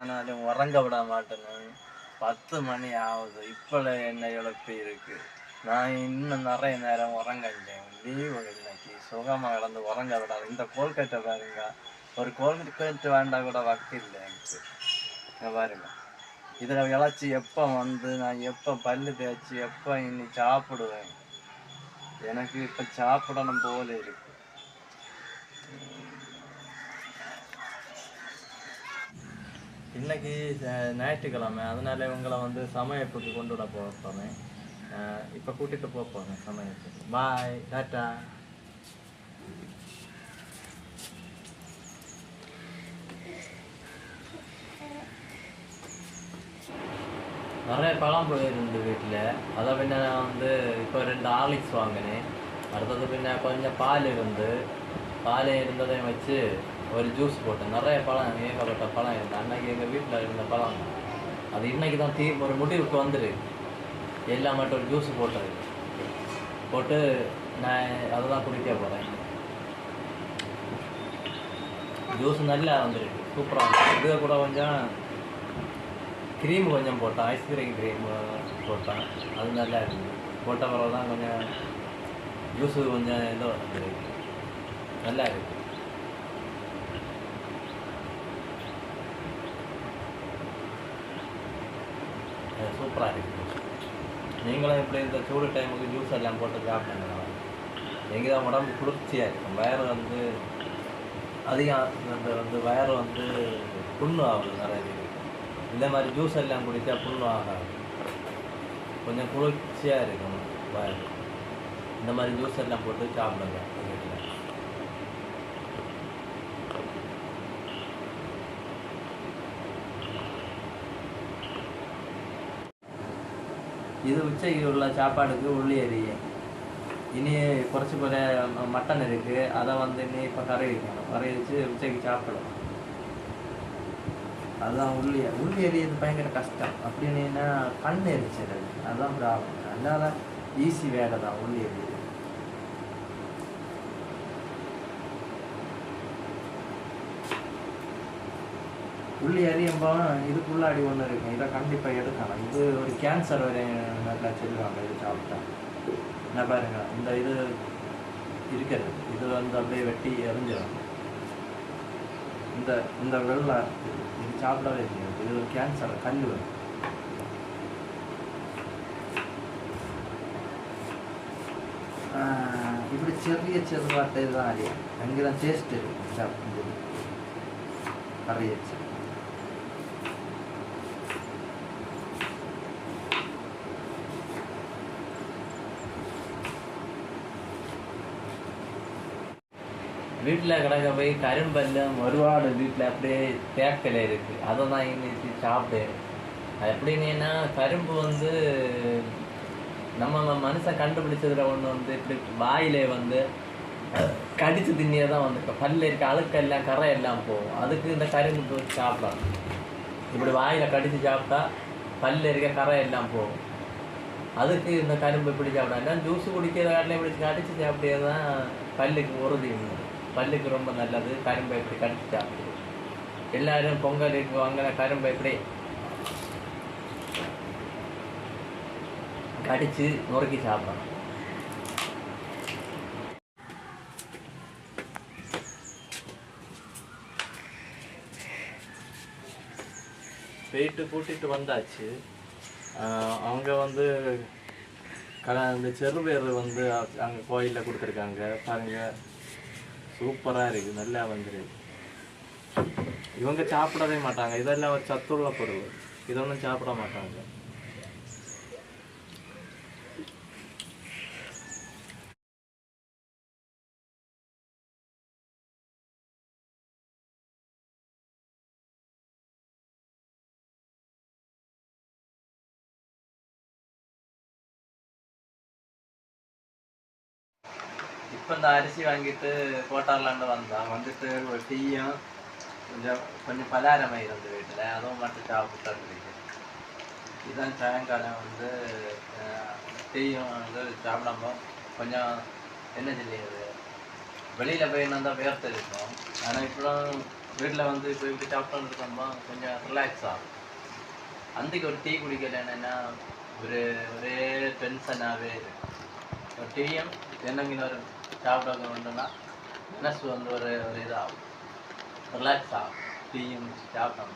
ஆனாலும் உறங்க விட மாட்டேன்னு 10 மணி ஆகுது. இப்போல என்ன எழுப்பி இருக்கு. நான் இன்னும் நிறைய நேரம் உறங்கட்டேன். லீவு இன்னைக்கு சுகமா கிடந்து உறங்க விடாது. இந்த கோல்கட்டை பாருங்க. ஒரு கோல்கட்டு வேண்டா கூட வக்கு இல்லை எனக்கு. இங்க பாருங்க. இதில் இழைச்சி எப்போ வந்து நான் எப்போ பல்லு தேய்ச்சி எப்போ இனி சாப்பிடுவேன். எனக்கு இப்போ சாப்பிடணும் போல இருக்கு. இன்னைக்கு ஞாயிற்றுக்கிழமை, அதனால இவங்களை வந்து சமயப்புக்கு கொண்டு விட போகிறேன். இப்போ கூட்டிகிட்டு போகிறேன் சமயப்புக்கு. பாய், டாட்டா. நிறைய பழம் போயிருந்து வீட்டில். அதை பின்ன நான் வந்து இப்போ 2 ஹார்லிக்ஸ் வாங்கினேன். அடுத்தது பின்ன கொஞ்சம் பால் இருந்ததை வச்சு ஒரு ஜூஸ் போட்டேன். நிறைய பழம், ஏகப்பட்ட பழம் இருந்தது. அன்னைக்கு எங்கள் வீட்டில் இருந்த பழம் அது இன்னைக்கு தான் ஒரு முடிவுக்கு வந்துடு. எல்லாம் மட்டும் ஒரு ஜூஸ் போட்டு நான் அதை தான் குடிக்க போகிறேன். ஜூஸ் நல்லா வந்துருக்கு, சூப்பராக. இது கூட கொஞ்சம் க்ரீம் கொஞ்சம் போட்டேன், ஐஸ்கிரீம் க்ரீம் போட்டேன். அது நல்லா இருக்குது. போட்ட பிறகு தான் கொஞ்சம் ஜூஸு கொஞ்சம் ஏதோ வந்துருக்கு, நல்லா இருக்குது. சூப்பராக இருக்குது. நீங்களும் இப்படி இந்த சூடு டைமுக்கு ஜூஸ் எல்லாம் போட்டு சாப்பிடுங்க. எங்கே தான் உடம்பு குளிர்ச்சியாக இருக்கும். வயறு வந்து அதிகம் வயறு வந்து புண்ணு ஆகுது நிறைய பேர். இந்த மாதிரி ஜூஸ் எல்லாம் குடித்தா புண்ணு ஆகாது, கொஞ்சம் குளிர்ச்சியாக இருக்கும் வயறு. இந்த மாதிரி ஜூஸ் எல்லாம் போட்டு சாப்பிடுங்க வீட்டில். இது உச்சைக்கு உள்ள சாப்பாடுக்கு உள்ளி அரிய. இனி குறைச்சி போல மட்டன் இருக்குது, அதை வந்து இனி இப்போ கறி வைக்கணும். கறி வச்சு உச்சைக்கு சாப்பிடணும். அதுதான் உள்ளி எறியது பயங்கர கஷ்டம். அப்படின்னா கண் எரிச்சல், அதுதான் ப்ராப்ளம். அதனால ஈஸி வேலை தான் உள்ளி எறியது. உள்ளி அறியும்போ இதுக்குள்ளாடி ஒன்று இருக்கும், இதை கண்டிப்பாக எடுக்கணும். இது ஒரு கேன்சர் வரை நல்லா சொல்லுவாங்க இது சாப்பிட்டா. என்ன பாருங்க, இந்த இது இருக்கிறது, இது வந்து அப்படியே வெட்டி எறிஞ்சிடும். இந்த வெள்ளை இது சாப்பிடவே செய்யாது. இது ஒரு கேன்சர், கல் வரும். இப்படி சிறிய வார்த்தை தான் அறியும். அங்கே தான் டேஸ்ட் இருக்கு சாப்பிட்டு கறி வச்சு. வீட்டில் கிடக்க போய் கரும்பெல்லாம் ஒருபாடு வீட்டில் அப்படியே தேக்கலை இருக்குது. அதை தான் இன்னைக்கு சாப்பிட்டு. அது எப்படின்னா கரும்பு வந்து நம்ம மனுஷன் கண்டுபிடிச்சதுல ஒன்று வந்து இப்படி வாயிலே வந்து கடிச்சு திண்ணியே தான் வந்து பல்ல இருக்க அழுக்கெல்லாம் கரை எல்லாம் போகும். அதுக்கு இந்த கரும்பு சாப்பிடலாம். இப்படி வாயில் கடிச்சு சாப்பிட்டா பல்ல இருக்க கரை எல்லாம் போகும். அதுக்கு இந்த கரும்பு இப்படி சாப்பிடலாம். ஜூஸ் குடிக்கிற காட்டில் இப்படி கடிச்சு சாப்பிட்டே தான் பல்லுக்கு உறுதி. பல்லுக்கு ரொம்ப நல்லது. கரும்பை இப்படி கடிச்சு சாப்பிடுது. எல்லாரும் பொங்கலுக்கு வாங்கின கரும்பை இப்படி கடிச்சு நொறுக்கி சாப்பிடணும். போயிட்டு கூட்டிகிட்டு வந்தாச்சு. அவங்க வந்து இந்த செருவேறு வந்து அங்கே கோயிலில் கொடுத்துருக்காங்க பாருங்க. சூப்பராக இருக்குது, நல்லா வந்துருக்கு. இவங்க சாப்பிடவே மாட்டாங்க. இதெல்லாம் ஒரு சத்துள்ள பொருள், இதொன்னும் சாப்பிட மாட்டாங்க. இப்போ இந்த அரிசி வாங்கிட்டு கோட்டார்லாண்டு வந்துட்டு ஒரு டீயும் கொஞ்சம் பலகாரமாக இருந்து வீட்டில் அதுவும் மட்டும் சாப்பிட்டு இருக்கு. இதுதான் சாயங்காலம் வந்து டீயும் வந்து சாப்பிடாம கொஞ்சம் என்ன சொல்லியது வெளியில் போய் தான் வேர்த்து இருக்கும். ஆனால் இப்போ வீட்டில் வந்து இப்போ இப்படி சாப்பிட்டோன்னு இருக்கோம்போ கொஞ்சம் ரிலாக்ஸ் ஆகும். அன்றைக்கி ஒரு டீ குடிக்கலைன்னா ஒரு ஒரே டென்ஷனாகவே இருக்கும். ஒரு டீயும் தென்னங்கின ஒரு சாப்பிட வேண்டும்னா மனசு வந்து ஒரு ஒரு இதாகும், ரிலாக்ஸ் ஆகும் டீயும் சாப்பிட்டோம்.